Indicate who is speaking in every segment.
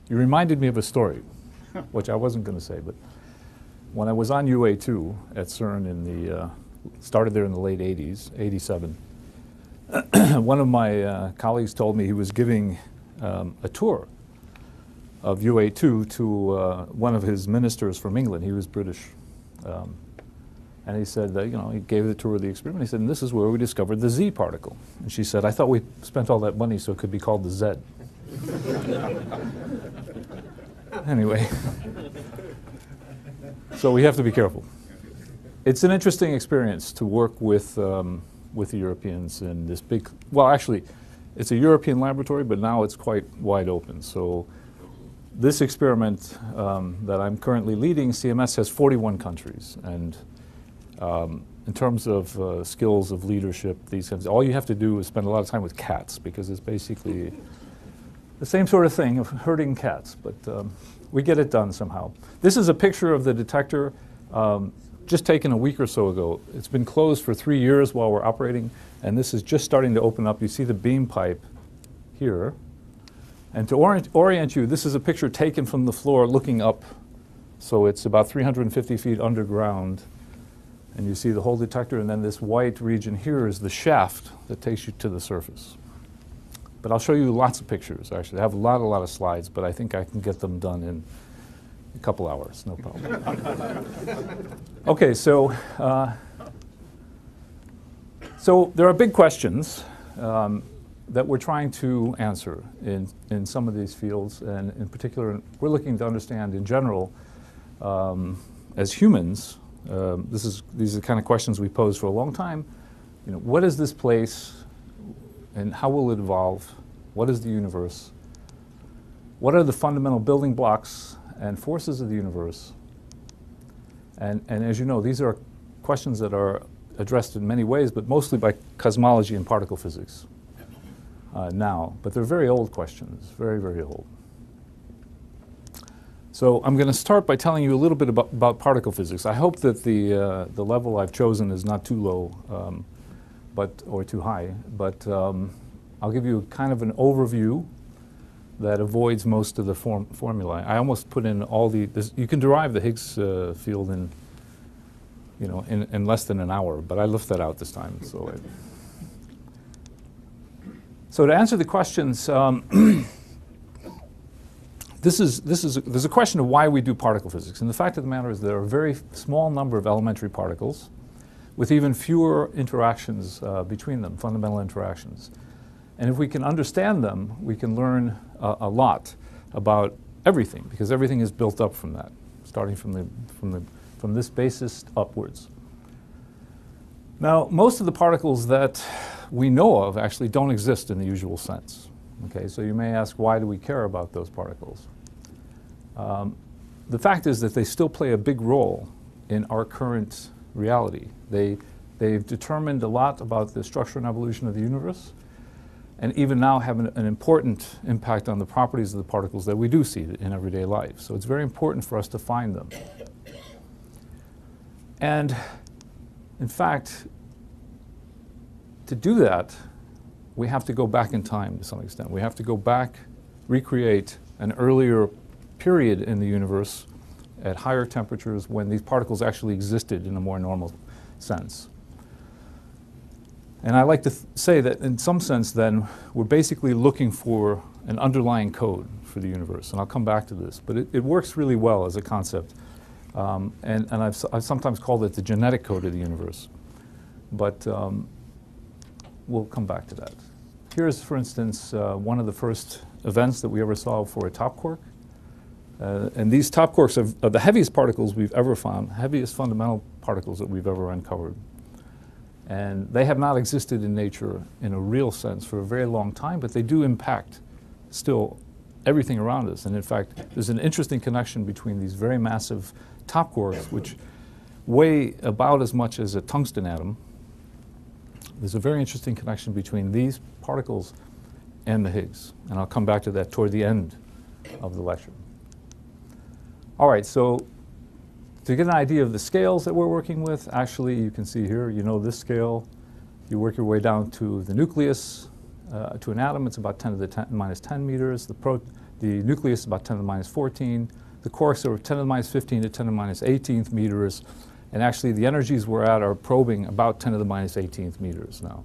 Speaker 1: You reminded me of a story, which I wasn't going to say, but when I was on UA2 at CERN started there in the late 80s, 87, one of my colleagues told me he was giving a tour of UA2 to one of his ministers from England. He was British. And he said that, he gave the tour of the experiment. He said, and this is where we discovered the Z particle. And she said, I thought we spent all that money so it could be called the Z. Anyway, so we have to be careful. It's an interesting experience to work with the Europeans in this big, well, actually, it's a European laboratory, but now it's quite wide open. So this experiment that I'm currently leading, CMS, has 41 countries. And in terms of skills of leadership, these kinds, all you have to do is spend a lot of time with cats, because it's basically the same sort of thing of herding cats, but we get it done somehow. This is a picture of the detector just taken a week or so ago. It's been closed for 3 years while we're operating, and this is just starting to open up. You see the beam pipe here. And to orient you, this is a picture taken from the floor looking up. So it's about 350 feet underground. And you see the whole detector, and then this white region here is the shaft that takes you to the surface. But I'll show you lots of pictures, actually. I have a lot of slides, but I think I can get them done in a couple hours, no problem. Okay, so there are big questions that we're trying to answer in some of these fields, and in particular, we're looking to understand in general, as humans, these are the kind of questions we pose for a long time. What is this place, and how will it evolve? What is the universe? What are the fundamental building blocks and forces of the universe? And as you know, these are questions that are addressed in many ways, but mostly by cosmology and particle physics now. But they're very old questions, very, very old. So I'm going to start by telling you a little bit about particle physics. I hope that the level I've chosen is not too low or too high, but I'll give you kind of an overview that avoids most of the formulae. I almost put in all you can derive the Higgs field in less than an hour, but I left that out this time. So to answer the questions, there's a question of why we do particle physics. And the fact of the matter is there are a very small number of elementary particles with even fewer interactions between them, fundamental interactions. And if we can understand them, we can learn a lot about everything, because everything is built up from that, starting from this basis upwards. Now, most of the particles that we know of actually don't exist in the usual sense. Okay, so you may ask, why do we care about those particles? The fact is that they still play a big role in our current reality. They've determined a lot about the structure and evolution of the universe, and even now have an important impact on the properties of the particles that we do see in everyday life. So it's very important for us to find them. And in fact, to do that, we have to go back in time to some extent. We have to go back, recreate an earlier period in the universe at higher temperatures when these particles actually existed in a more normal sense. And I like to say that in some sense then, we're basically looking for an underlying code for the universe. And I'll come back to this. But it works really well as a concept. And I've sometimes called it the genetic code of the universe. But we'll come back to that. Here's, for instance, one of the first events that we ever saw for a top quark. And these top quarks are the heaviest particles we've ever found, heaviest fundamental particles that we've ever uncovered. And they have not existed in nature in a real sense for a very long time, but they do impact still everything around us. And in fact, there's an interesting connection between these very massive top quarks, which weigh about as much as a tungsten atom. There's a very interesting connection between these particles and the Higgs. And I'll come back to that toward the end of the lecture. All right, so to get an idea of the scales that we're working with, actually you can see here, this scale, you work your way down to the nucleus, to an atom, it's about 10 to the minus 10 meters. The The nucleus is about 10 to the minus 14. The quarks are 10 to the minus 15 to 10 to the minus 18th meters. And actually, the energies we're at are probing about 10 to the minus 18th meters now.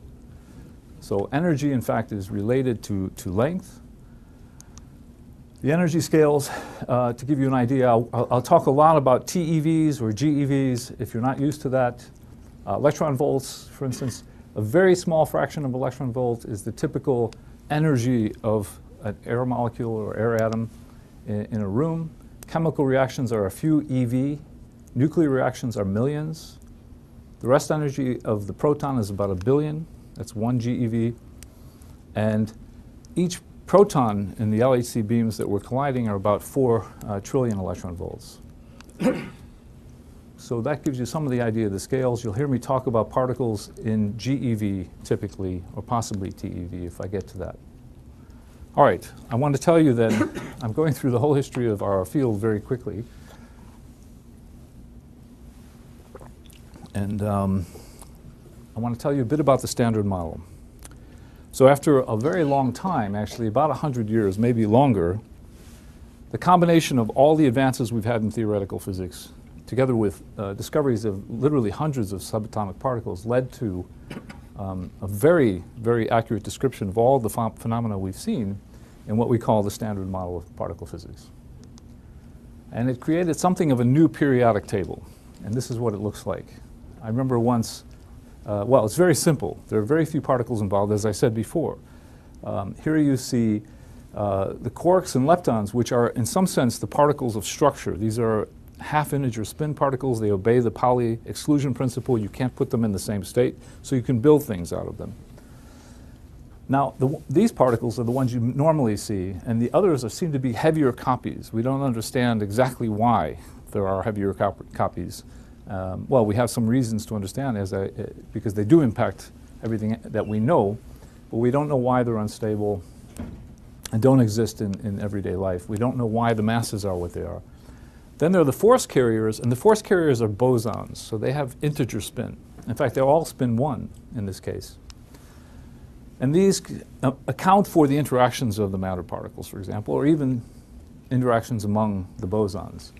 Speaker 1: So energy, in fact, is related to length. The energy scales, to give you an idea, I'll talk a lot about TeVs or GeVs if you're not used to that. Electron volts, for instance, a very small fraction of electron volt is the typical energy of an air molecule or air atom in a room. Chemical reactions are a few eV. Nuclear reactions are millions. The rest energy of the proton is about 1 billion. That's 1 GeV. And each proton in the LHC beams that we're colliding are about 4 trillion electron volts. So that gives you some of the idea of the scales. You'll hear me talk about particles in GeV typically, or possibly TeV if I get to that. All right, I want to tell you that I'm going through the whole history of our field very quickly. And I want to tell you a bit about the Standard Model. So after a very long time, actually about 100 years, maybe longer, the combination of all the advances we've had in theoretical physics, together with discoveries of literally hundreds of subatomic particles, led to a very, very accurate description of all the phenomena we've seen in what we call the Standard Model of particle physics. And it created something of a new periodic table. And this is what it looks like. I remember once, well, it's very simple. There are very few particles involved, as I said before. Here you see the quarks and leptons, which are, in some sense, the particles of structure. These are half-integer spin particles. They obey the Pauli exclusion principle. You can't put them in the same state, so you can build things out of them. Now, these particles are the ones you normally see, and the others seem to be heavier copies. We don't understand exactly why there are heavier copies. Well, we have some reasons to understand, because they do impact everything that we know, but we don't know why they're unstable and don't exist in everyday life. We don't know why the masses are what they are. Then there are the force carriers, and the force carriers are bosons, so they have integer spin. In fact, they all spin 1 in this case. And these account for the interactions of the matter particles, for example, or even interactions among the bosons.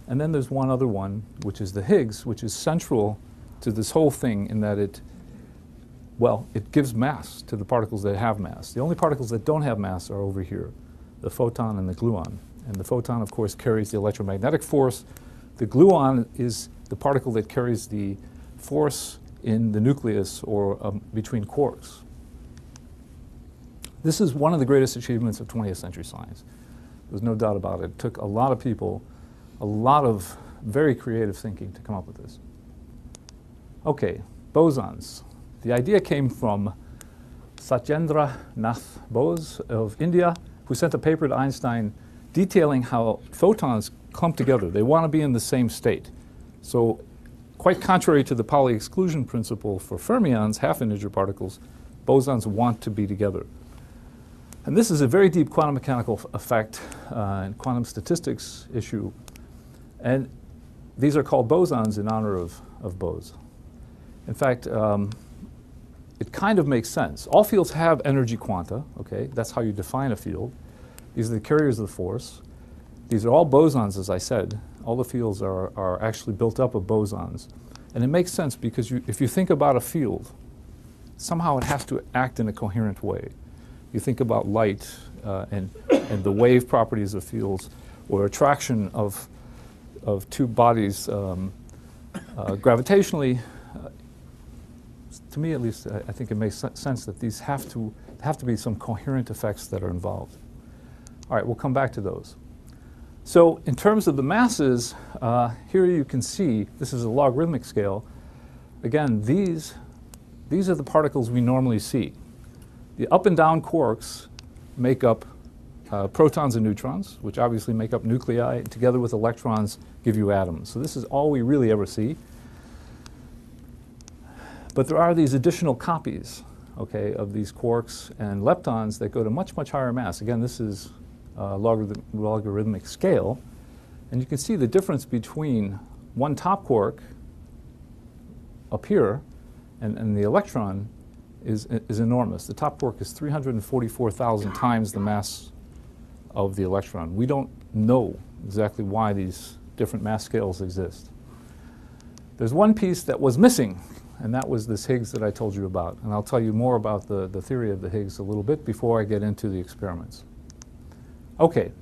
Speaker 1: And then there's one other one, which is the Higgs, which is central to this whole thing in that it gives mass to the particles that have mass. The only particles that don't have mass are over here, the photon and the gluon. And the photon, of course, carries the electromagnetic force. The gluon is the particle that carries the force in the nucleus or between quarks. This is one of the greatest achievements of 20th century science. There's no doubt about it. It took a lot of people, a lot of very creative thinking to come up with this. Okay, bosons. The idea came from Satyendra Nath Bose of India, who sent a paper to Einstein detailing how photons clump together. They want to be in the same state. So quite contrary to the Pauli exclusion principle for fermions, half-integer particles, bosons want to be together. And this is a very deep quantum mechanical effect and quantum statistics issue. And these are called bosons in honor of Bose. In fact, it kind of makes sense. All fields have energy quanta, okay? That's how you define a field. These are the carriers of the force. These are all bosons, as I said. All the fields are actually built up of bosons. And it makes sense because if you think about a field, somehow it has to act in a coherent way. You think about light and the wave properties of fields, or attraction of two bodies gravitationally. To me, at least, I think it makes sense that these have to be some coherent effects that are involved. All right, we'll come back to those. So in terms of the masses, here you can see, this is a logarithmic scale. Again, these are the particles we normally see. The up and down quarks make up protons and neutrons, which obviously make up nuclei, and together with electrons give you atoms. So this is all we really ever see. But there are these additional copies, okay, of these quarks and leptons that go to much, much higher mass. Again, this is a logarithmic scale. And you can see the difference between one top quark up here and the electron is enormous. The top quark is 344,000 times the mass of the electron. We don't know exactly why these different mass scales exist. There's one piece that was missing, and that was this Higgs that I told you about. And I'll tell you more about the theory of the Higgs a little bit before I get into the experiments. Okay.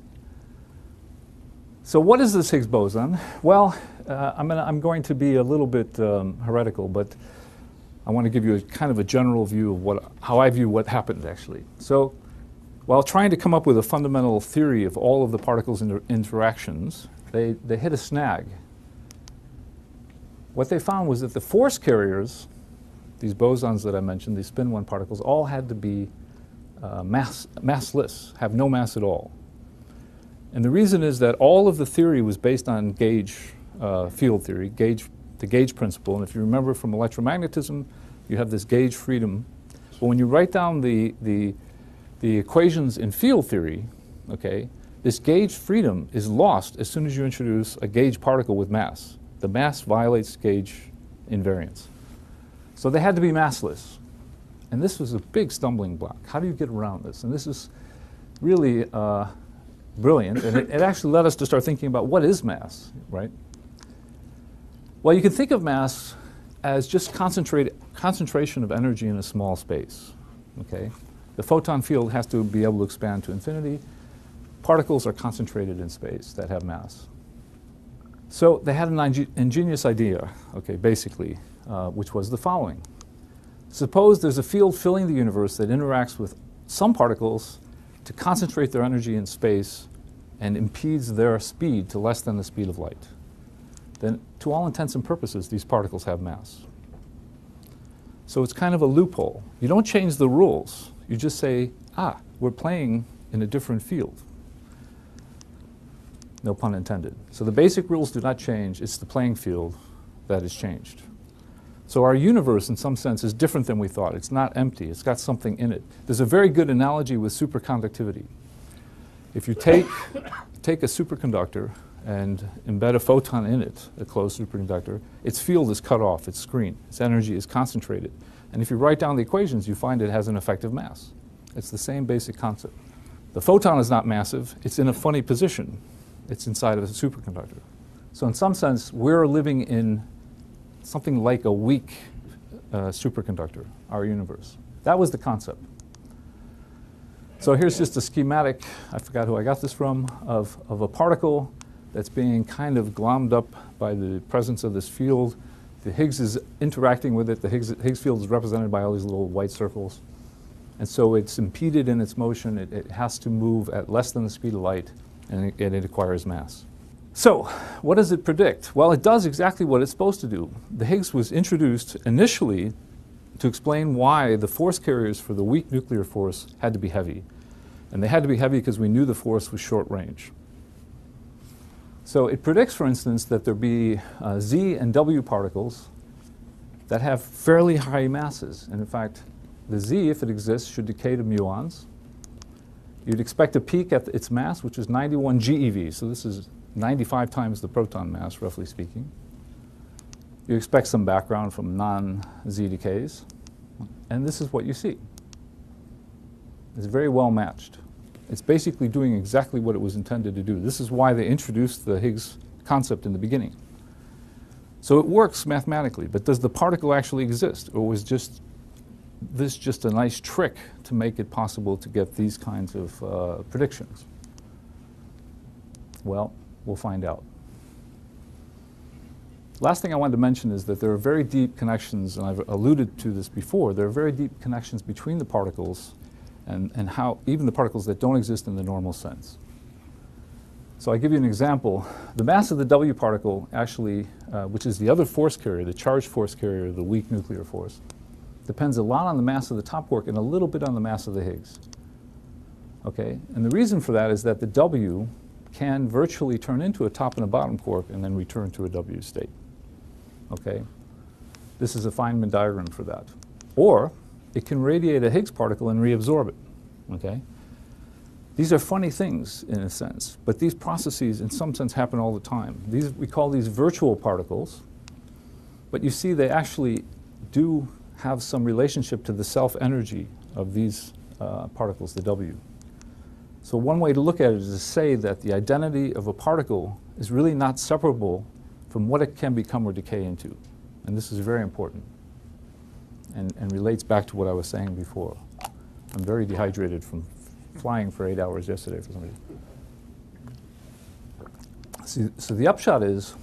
Speaker 1: So what is this Higgs boson? Well, I'm going to be a little bit heretical, but I want to give you a kind of a general view of how I view what happened, actually. So while trying to come up with a fundamental theory of all of the particles' interactions, they hit a snag. What they found was that the force carriers, these bosons that I mentioned, these spin 1 particles, all had to be massless, have no mass at all. And the reason is that all of the theory was based on gauge field theory, the gauge principle. And if you remember from electromagnetism, you have this gauge freedom. But when you write down the equations in field theory, okay, this gauge freedom is lost as soon as you introduce a gauge particle with mass. The mass violates gauge invariance. So they had to be massless. And this was a big stumbling block. How do you get around this? And this is really brilliant. And it actually led us to start thinking about what is mass, right? Well, you can think of mass as just concentration of energy in a small space, okay? The photon field has to be able to expand to infinity. Particles are concentrated in space that have mass. So they had an ingenious idea, okay, basically, which was the following. Suppose there's a field filling the universe that interacts with some particles to concentrate their energy in space and impedes their speed to less than the speed of light. Then, to all intents and purposes, these particles have mass. So it's kind of a loophole. You don't change the rules. You just say, we're playing in a different field. No pun intended. So the basic rules do not change. It's the playing field that has changed. So our universe, in some sense, is different than we thought. It's not empty. It's got something in it. There's a very good analogy with superconductivity. If you take a superconductor and embed a photon in it, a closed superconductor, its field is cut off, its screen, its energy is concentrated. And if you write down the equations, you find it has an effective mass. It's the same basic concept. The photon is not massive. It's in a funny position. It's inside of a superconductor. So in some sense, we're living in something like a weak superconductor, our universe. That was the concept. So here's just a schematic, I forgot who I got this from, of a particle that's being kind of glommed up by the presence of this field. The Higgs is interacting with it. The Higgs field is represented by all these little white circles. And so it's impeded in its motion. It has to move at less than the speed of light, and it acquires mass. So what does it predict? Well, it does exactly what it's supposed to do. The Higgs was introduced initially to explain why the force carriers for the weak nuclear force had to be heavy. And they had to be heavy because we knew the force was short range. So it predicts, for instance, that there be Z and W particles that have fairly high masses. And in fact, the Z, if it exists, should decay to muons. You'd expect a peak at its mass, which is 91 GeV. So this is 95 times the proton mass, roughly speaking. You expect some background from non-Z decays. And this is what you see. It's very well matched. It's basically doing exactly what it was intended to do. This is why they introduced the Higgs concept in the beginning. So it works mathematically, but does the particle actually exist? Or was this just a nice trick to make it possible to get these kinds of predictions? Well, we'll find out. Last thing I wanted to mention is that there are very deep connections, and I've alluded to this before, there are very deep connections between the particles and how even the particles that don't exist in the normal sense. So I give you an example. The mass of the W particle actually, which is the other force carrier, the charged force carrier, the weak nuclear force, depends a lot on the mass of the top quark and a little bit on the mass of the Higgs. Okay? And the reason for that is that the W can virtually turn into a top and a bottom quark and then return to a W state. Okay? This is a Feynman diagram for that. Or it can radiate a Higgs particle and reabsorb it. Okay? These are funny things in a sense, but these processes in some sense happen all the time. We call these virtual particles, but you see they actually do have some relationship to the self-energy of these particles, the W. So one way to look at it is to say that the identity of a particle is really not separable from what it can become or decay into. And this is very important and relates back to what I was saying before. I'm very dehydrated from flying for 8 hours yesterday for some reason. So the upshot is,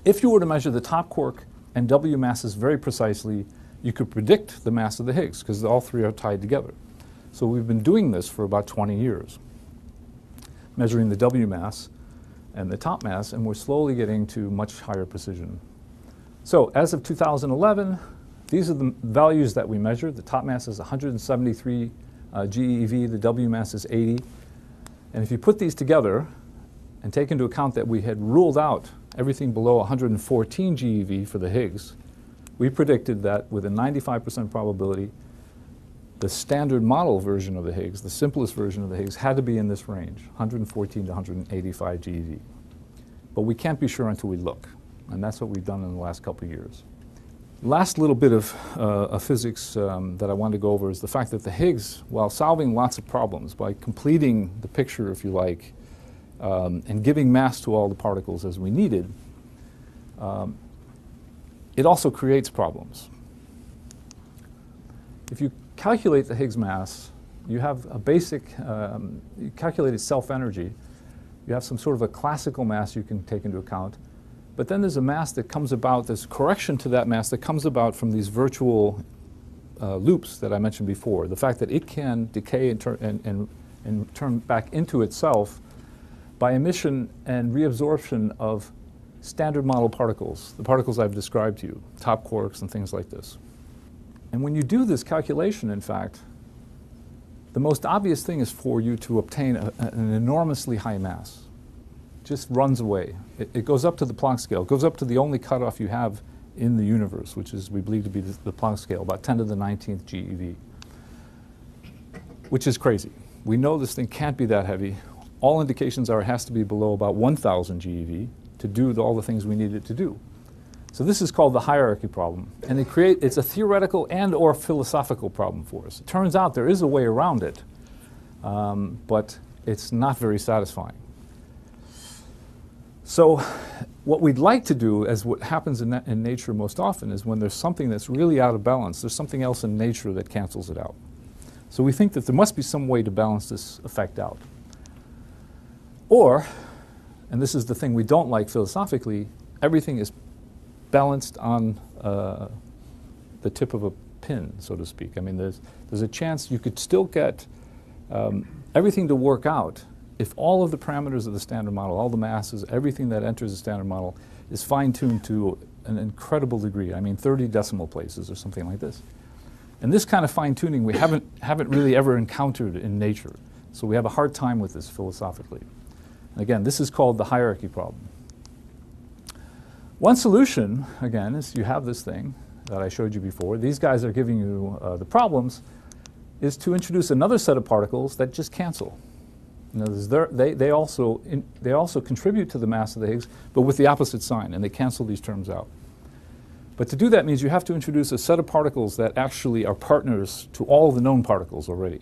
Speaker 1: if you were to measure the top quark and W masses very precisely, you could predict the mass of the Higgs, because all three are tied together. So we've been doing this for about 20 years, measuring the W mass and the top mass, and we're slowly getting to much higher precision. So as of 2011, these are the values that we measured. The top mass is 173 GeV, the W mass is 80. And if you put these together and take into account that we had ruled out everything below 114 GeV for the Higgs, we predicted that with a 95% probability, the standard model version of the Higgs, the simplest version of the Higgs, had to be in this range, 114 to 185 GeV. But we can't be sure until we look. And that's what we've done in the last couple of years. Last little bit of physics that I wanted to go over is the fact that the Higgs, while solving lots of problems, by completing the picture, if you like, and giving mass to all the particles as we needed, it also creates problems. If you calculate the Higgs mass, you have a basic, you calculate its self-energy. You have some sort of a classical mass you can take into account. But then there's a mass that comes about, there's correction to that mass that comes about from these virtual loops that I mentioned before. The fact that it can decay and turn back into itself by emission and reabsorption of standard model particles, the particles I've described to you, top quarks and things like this. And when you do this calculation, in fact, the most obvious thing is for you to obtain an enormously high mass. It just runs away. It goes up to the Planck scale. It goes up to the only cutoff you have in the universe, which is, we believe to be the Planck scale, about 10 to the 19th GeV, which is crazy. We know this thing can't be that heavy. All indications are it has to be below about 1,000 GeV to do all the things we need it to do. So this is called the hierarchy problem. And it's a theoretical and or philosophical problem for us. It turns out there is a way around it, but it's not very satisfying. So what we'd like to do, as what happens in nature most often, is when there's something that's really out of balance, there's something else in nature that cancels it out. So we think that there must be some way to balance this effect out. Or, and this is the thing we don't like philosophically, everything is balanced on the tip of a pin, so to speak. I mean, there's a chance you could still get everything to work out if all of the parameters of the standard model, all the masses, everything that enters the standard model is fine-tuned to an incredible degree. I mean, 30 decimal places or something like this. And this kind of fine-tuning we haven't really ever encountered in nature. So we have a hard time with this philosophically. And again, this is called the hierarchy problem. One solution, again, is you have this thing that I showed you before. These guys are giving you the problems, is to introduce another set of particles that just cancel. In other words, they also contribute to the mass of the Higgs, but with the opposite sign, and they cancel these terms out. But to do that means you have to introduce a set of particles that actually are partners to all the known particles already.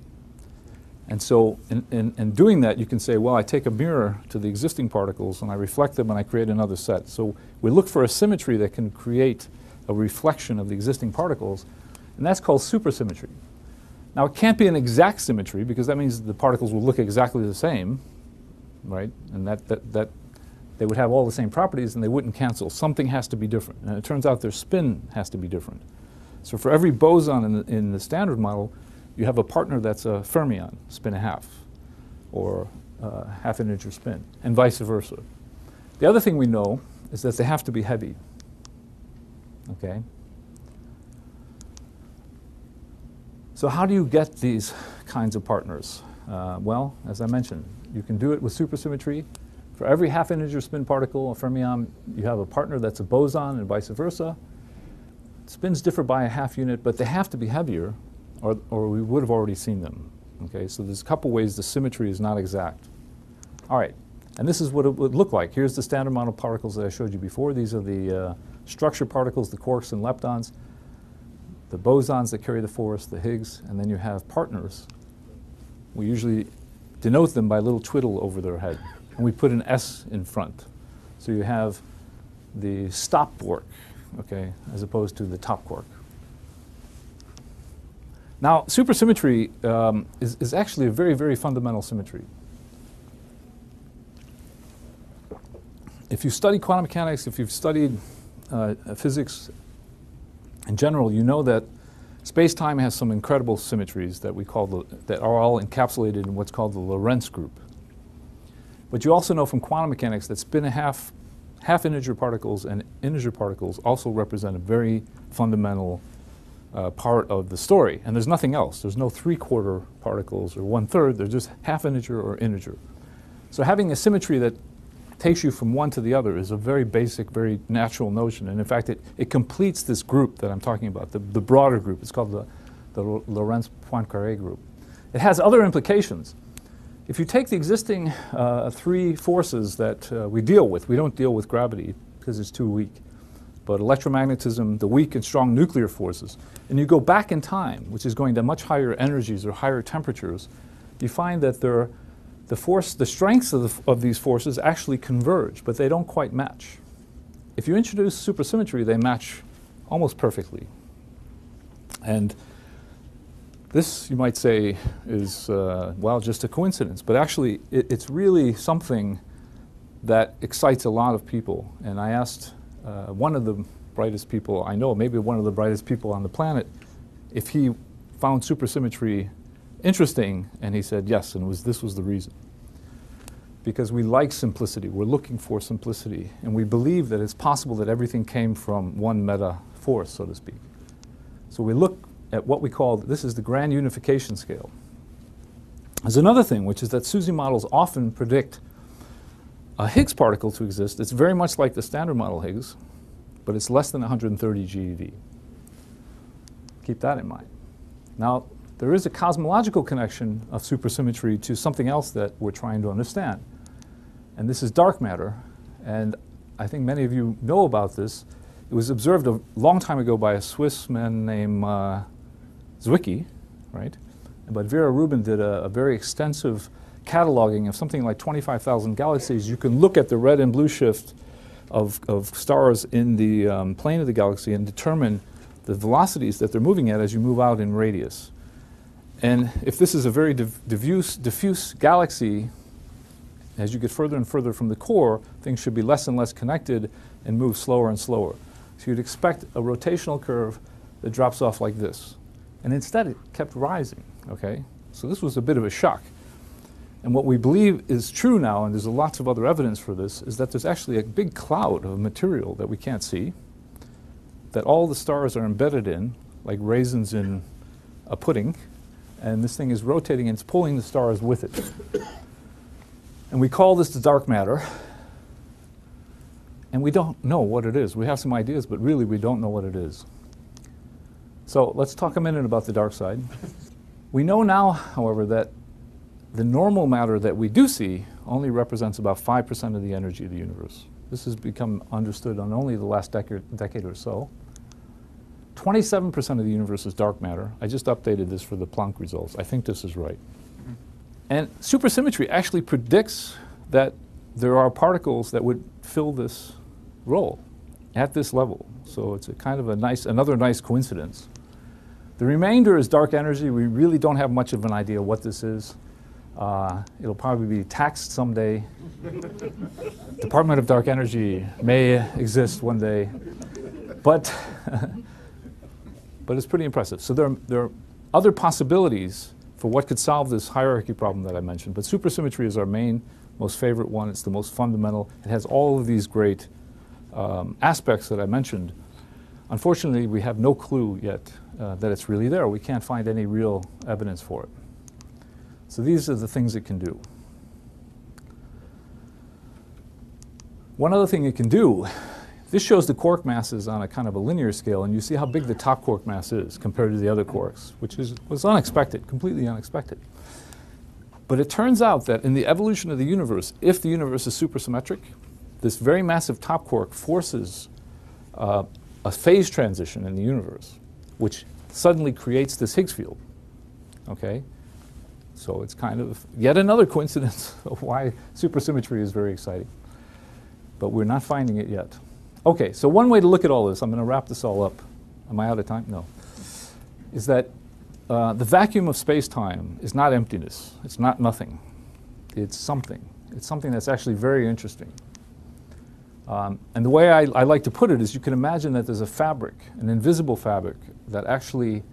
Speaker 1: And so in doing that, you can say, well, I take a mirror to the existing particles and I reflect them and I create another set. So we look for a symmetry that can create a reflection of the existing particles, and that's called supersymmetry. Now, it can't be an exact symmetry because that means the particles will look exactly the same, right? And that they would have all the same properties and they wouldn't cancel. Something has to be different. And it turns out their spin has to be different. So for every boson in the standard model, you have a partner that's a fermion, spin a half, or half an integer spin, and vice versa. The other thing we know is that they have to be heavy. Okay? So how do you get these kinds of partners? Well, as I mentioned, you can do it with supersymmetry. For every half integer spin particle, a fermion, you have a partner that's a boson and vice versa. Spins differ by a half unit, but they have to be heavier, or we would have already seen them. Okay, so there's a couple ways the symmetry is not exact. All right, and this is what it would look like. Here's the standard model particles that I showed you before. These are the structure particles, the quarks and leptons, the bosons that carry the force, the Higgs, and then you have partners. We usually denote them by a little twiddle over their head. And we put an S in front. So you have the stop quark, okay, as opposed to the top quark. Now, supersymmetry is actually a very, very fundamental symmetry. If you study quantum mechanics, if you've studied physics in general, you know that space-time has some incredible symmetries that we call that are all encapsulated in what's called the Lorentz group. But you also know from quantum mechanics that spin and half-integer particles and integer particles also represent a very fundamental part of the story. And there's nothing else. There's no three-quarter particles or one-third. They're just half-integer or integer. So having a symmetry that takes you from one to the other is a very basic, very natural notion. And in fact, it completes this group that I'm talking about, the broader group. It's called the Lorentz-Poincaré group. It has other implications. If you take the existing three forces that we deal with, we don't deal with gravity because it's too weak, but electromagnetism, the weak and strong nuclear forces, and you go back in time, which is going to much higher energies or higher temperatures, you find that the strengths of these forces actually converge, but they don't quite match. If you introduce supersymmetry, they match almost perfectly. And this, you might say, is, well, just a coincidence. But actually, it's really something that excites a lot of people. And I asked one of the brightest people I know, maybe one of the brightest people on the planet, if he found supersymmetry interesting, and he said yes, and this was the reason. Because we like simplicity, we're looking for simplicity, and we believe that it's possible that everything came from one meta force, so to speak. So we look at what we call, this is the grand unification scale. There's another thing, which is that SUSY models often predict a Higgs particle to exist. It's very much like the standard model Higgs, but it's less than 130 GeV. Keep that in mind. Now, there is a cosmological connection of supersymmetry to something else that we're trying to understand. And this is dark matter. And I think many of you know about this. It was observed a long time ago by a Swiss man named Zwicky, right? But Vera Rubin did a very extensive cataloging of something like 25,000 galaxies. You can look at the red and blue shift of stars in the plane of the galaxy and determine the velocities that they're moving at as you move out in radius. And if this is a very diffuse galaxy, as you get further and further from the core, things should be less and less connected and move slower and slower. So you'd expect a rotational curve that drops off like this. And instead, it kept rising, okay? So this was a bit of a shock. And what we believe is true now, and there's lots of other evidence for this, is that there's actually a big cloud of material that we can't see, that all the stars are embedded in, like raisins in a pudding, and this thing is rotating and it's pulling the stars with it. And we call this the dark matter, and we don't know what it is. We have some ideas, but really we don't know what it is. So let's talk a minute about the dark side. We know now, however, that the normal matter that we do see only represents about 5% of the energy of the universe. This has become understood on only the last decade or so. 27% of the universe is dark matter. I just updated this for the Planck results. I think this is right. And supersymmetry actually predicts that there are particles that would fill this role at this level. So it's a kind of another nice coincidence. The remainder is dark energy. We really don't have much of an idea what this is. It'll probably be taxed someday. Department of Dark Energy may exist one day. But it's pretty impressive. So there are other possibilities for what could solve this hierarchy problem that I mentioned. But supersymmetry is our main, most favorite one. It's the most fundamental. It has all of these great aspects that I mentioned. Unfortunately, we have no clue yet that it's really there. We can't find any real evidence for it. So these are the things it can do. One other thing it can do, this shows the quark masses on a kind of a linear scale, and you see how big the top quark mass is compared to the other quarks, which was unexpected, completely unexpected. But it turns out that in the evolution of the universe, if the universe is supersymmetric, this very massive top quark forces a phase transition in the universe, which suddenly creates this Higgs field, okay? So it's kind of yet another coincidence of why supersymmetry is very exciting. But we're not finding it yet. Okay, so one way to look at all this, I'm going to wrap this all up. Am I out of time? No. Is that the vacuum of space-time is not emptiness. It's not nothing. It's something. It's something that's actually very interesting. And the way I like to put it is you can imagine that there's a fabric, an invisible fabric, that actually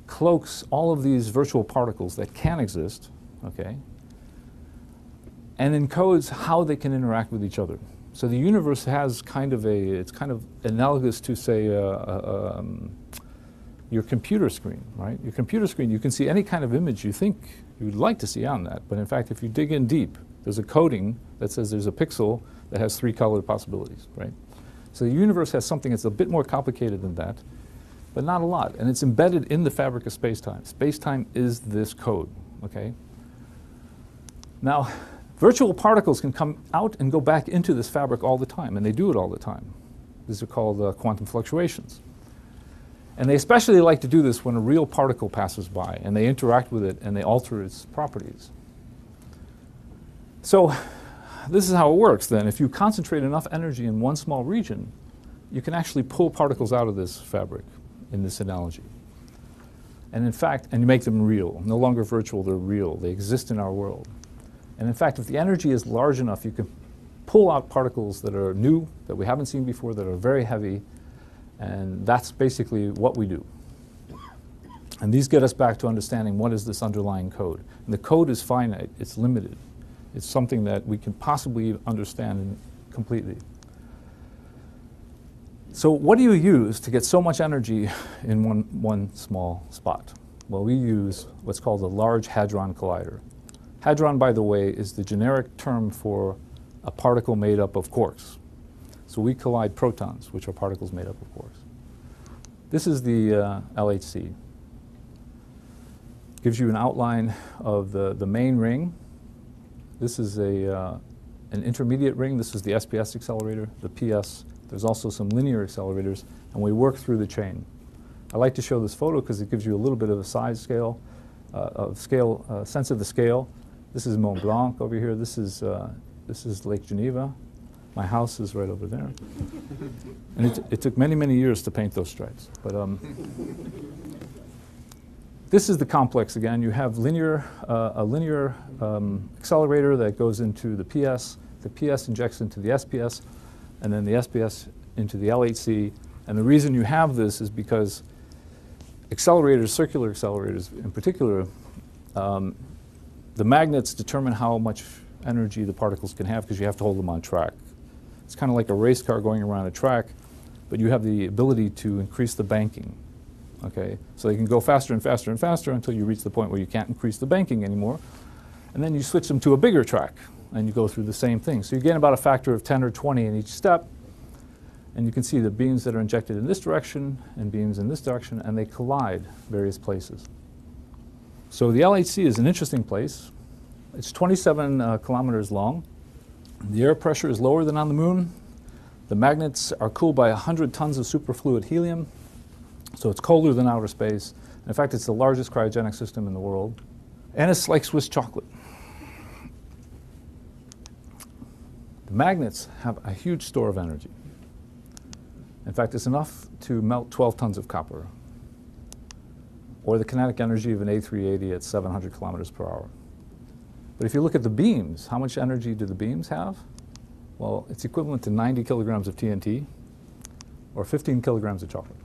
Speaker 1: cloaks all of these virtual particles that can exist, okay, and encodes how they can interact with each other. So the universe has kind of it's kind of analogous to, say, your computer screen, right? Your computer screen, you can see any kind of image you think you'd like to see on that, but in fact, if you dig in deep, there's a coding that says there's a pixel that has 3 color possibilities, right? So the universe has something that's a bit more complicated than that, but not a lot, and it's embedded in the fabric of space-time. Space-time is this code, okay? Now, virtual particles can come out and go back into this fabric all the time, and they do it all the time. These are called quantum fluctuations. And they especially like to do this when a real particle passes by, and they interact with it, and they alter its properties. So this is how it works then. If you concentrate enough energy in one small region, you can actually pull particles out of this fabric in this analogy. And in fact, and you make them real. No longer virtual, they're real. They exist in our world. And in fact, if the energy is large enough, you can pull out particles that are new, that we haven't seen before, that are very heavy, and that's basically what we do. And these get us back to understanding what is this underlying code. And the code is finite, it's limited. It's something that we can possibly understand completely. So what do you use to get so much energy in one small spot? Well, we use what's called a Large Hadron Collider. Hadron, by the way, is the generic term for a particle made up of quarks. So we collide protons, which are particles made up of quarks. This is the LHC. Gives you an outline of the main ring. This is an intermediate ring. This is the SPS accelerator, the PS. There's also some linear accelerators, and we work through the chain. I like to show this photo because it gives you a little bit of a size scale, sense of the scale. This is Mont Blanc over here. This is Lake Geneva. My house is right over there. And it took many, many years to paint those stripes. But this is the complex again. You have a linear accelerator that goes into the PS. The PS injects into the SPS, and then the SPS into the LHC. And the reason you have this is because accelerators, circular accelerators in particular, the magnets determine how much energy the particles can have because you have to hold them on track. It's kind of like a race car going around a track, but you have the ability to increase the banking. Okay? So they can go faster and faster and faster until you reach the point where you can't increase the banking anymore. And then you switch them to a bigger track, and you go through the same thing. So you gain about a factor of 10 or 20 in each step. And you can see the beams that are injected in this direction and beams in this direction, and they collide various places. So the LHC is an interesting place. It's 27 kilometers long. The air pressure is lower than on the moon. The magnets are cooled by 100 tons of superfluid helium. So it's colder than outer space. In fact, it's the largest cryogenic system in the world. And it's like Swiss chocolate. The magnets have a huge store of energy. In fact, it's enough to melt 12 tons of copper, or the kinetic energy of an A380 at 700 kilometers per hour. But if you look at the beams, how much energy do the beams have? Well, it's equivalent to 90 kilograms of TNT, or 15 kilograms of chocolate.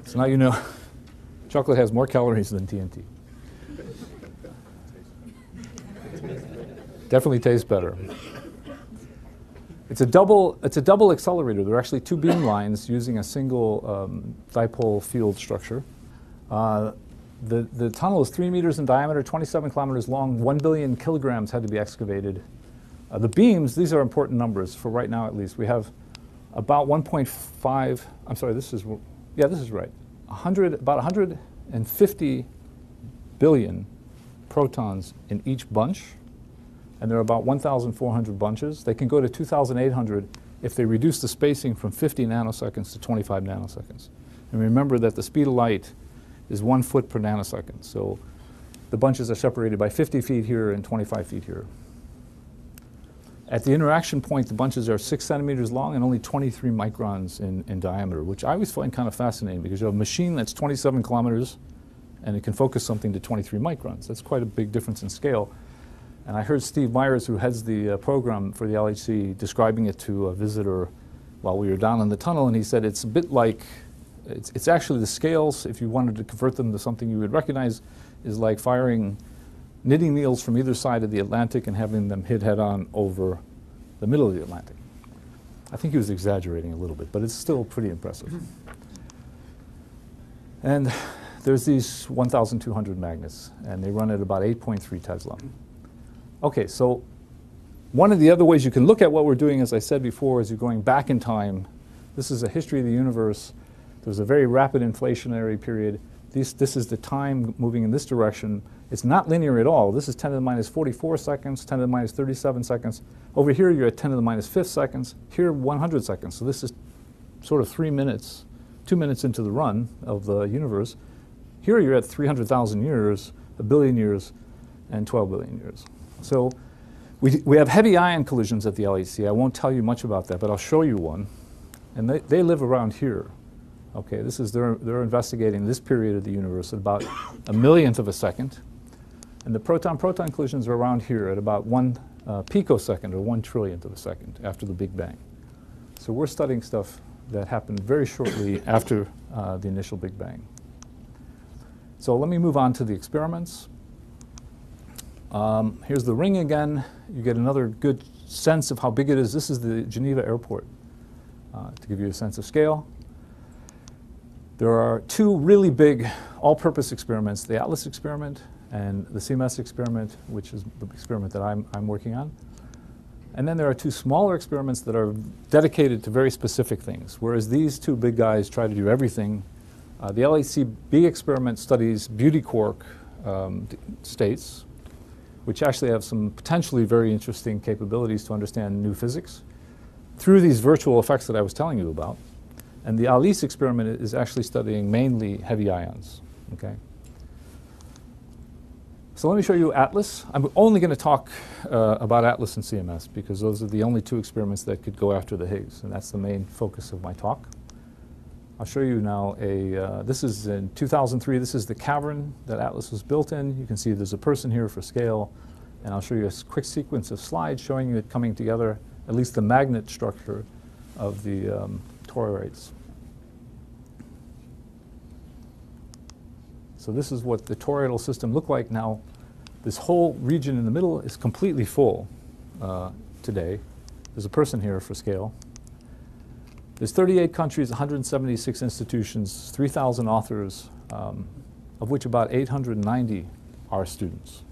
Speaker 1: So now you know chocolate has more calories than TNT. Definitely tastes better. It's a double accelerator. There are actually 2 beam lines using a single dipole field structure. The tunnel is 3 meters in diameter, 27 kilometers long, 1 billion kilograms had to be excavated. The beams, these are important numbers for right now at least. We have about 1.5, I'm sorry, this is right. About 150 billion protons in each bunch. And there are about 1,400 bunches. They can go to 2,800 if they reduce the spacing from 50 nanoseconds to 25 nanoseconds. And remember that the speed of light is 1 foot per nanosecond. So the bunches are separated by 50 feet here and 25 feet here. At the interaction point, the bunches are 6 centimeters long and only 23 microns in diameter, which I always find kind of fascinating because you have a machine that's 27 kilometers and it can focus something to 23 microns. That's quite a big difference in scale. And I heard Steve Myers, who heads the program for the LHC, describing it to a visitor while we were down in the tunnel, and he said it's a bit like, it's actually the scales, if you wanted to convert them to something you would recognize, is like firing knitting needles from either side of the Atlantic and having them hit head-on over the middle of the Atlantic. I think he was exaggerating a little bit, but it's still pretty impressive. And there's these 1,200 magnets, and they run at about 8.3 Tesla. Okay, so one of the other ways you can look at what we're doing, as I said before, is you're going back in time. This is a history of the universe. There's a very rapid inflationary period. This is the time moving in this direction. It's not linear at all. This is 10 to the minus 44 seconds, 10 to the minus 37 seconds. Over here, you're at 10 to the minus 5 seconds. Here, 100 seconds. So this is sort of 3 minutes, 2 minutes into the run of the universe. Here, you're at 300,000 years, 1 billion years, and 12 billion years. So we have heavy ion collisions at the LHC. I won't tell you much about that, but I'll show you one. And they live around here. Okay, this is they're investigating this period of the universe at about 1/1,000,000th of a second. And the proton-proton collisions are around here at about 1 picosecond or 1/1,000,000,000th of a second after the Big Bang. So we're studying stuff that happened very shortly after the initial Big Bang. So let me move on to the experiments. Here's the ring again. You get another good sense of how big it is. This is the Geneva airport, to give you a sense of scale. There are 2 really big all-purpose experiments, the ATLAS experiment and the CMS experiment, which is the experiment that I'm working on. And then there are 2 smaller experiments that are dedicated to very specific things, whereas these 2 big guys try to do everything. The LHC-B experiment studies beauty quark states, which actually have some potentially very interesting capabilities to understand new physics through these virtual effects that I was telling you about. And the ALICE experiment is actually studying mainly heavy ions. Okay. So let me show you ATLAS. I'm only going to talk about ATLAS and CMS because those are the only 2 experiments that could go after the Higgs, and that's the main focus of my talk. I'll show you now this is in 2003. This is the cavern that ATLAS was built in. You can see there's a person here for scale, and I'll show you a quick sequence of slides showing you it coming together, at least the magnet structure of the toroids. So this is what the toroidal system looked like now. This whole region in the middle is completely full today. There's a person here for scale. There's 38 countries, 176 institutions, 3,000 authors, of which about 890 are students.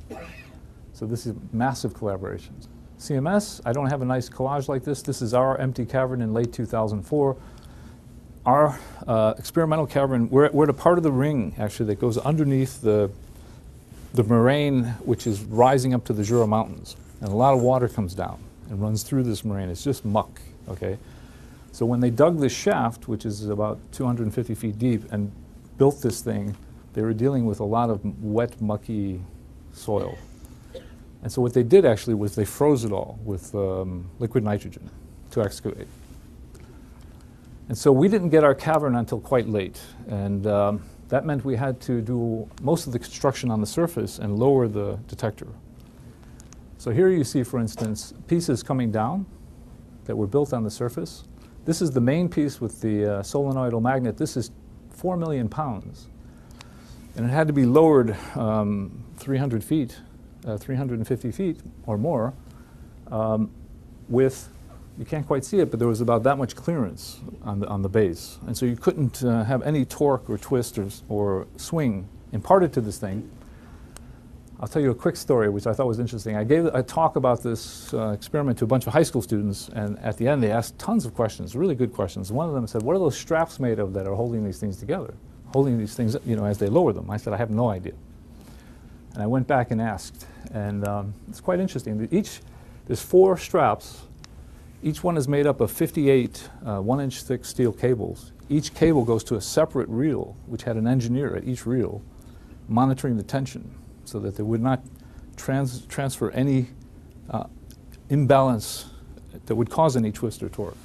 Speaker 1: So this is massive collaborations. CMS, I don't have a nice collage like this. This is our empty cavern in late 2004. Our experimental cavern, we're at a part of the ring, actually, that goes underneath the moraine, which is rising up to the Jura Mountains. And a lot of water comes down and runs through this moraine. It's just muck, okay? So when they dug this shaft, which is about 250 feet deep, and built this thing, they were dealing with a lot of wet, mucky soil. And so what they did actually was they froze it all with liquid nitrogen to excavate. And so we didn't get our cavern until quite late. And that meant we had to do most of the construction on the surface and lower the detector. So here you see, for instance, pieces coming down that were built on the surface. This is the main piece with the solenoidal magnet. This is 4 million pounds. And it had to be lowered 300 feet, 350 feet or more with, you can't quite see it, but there was about that much clearance on the base. And so you couldn't have any torque or twist or swing imparted to this thing. I'll tell you a quick story, which I thought was interesting. I gave a talk about this experiment to a bunch of high school students, and at the end they asked tons of questions, really good questions. One of them said, what are those straps made of that are holding these things together, holding these things, you know, as they lower them? I said, I have no idea. And I went back and asked, and it's quite interesting. There's 4 straps. Each one is made up of 58 1-inch thick steel cables. Each cable goes to a separate reel, which had an engineer at each reel monitoring the tension. so that they would not transfer any imbalance that would cause any twist or torque.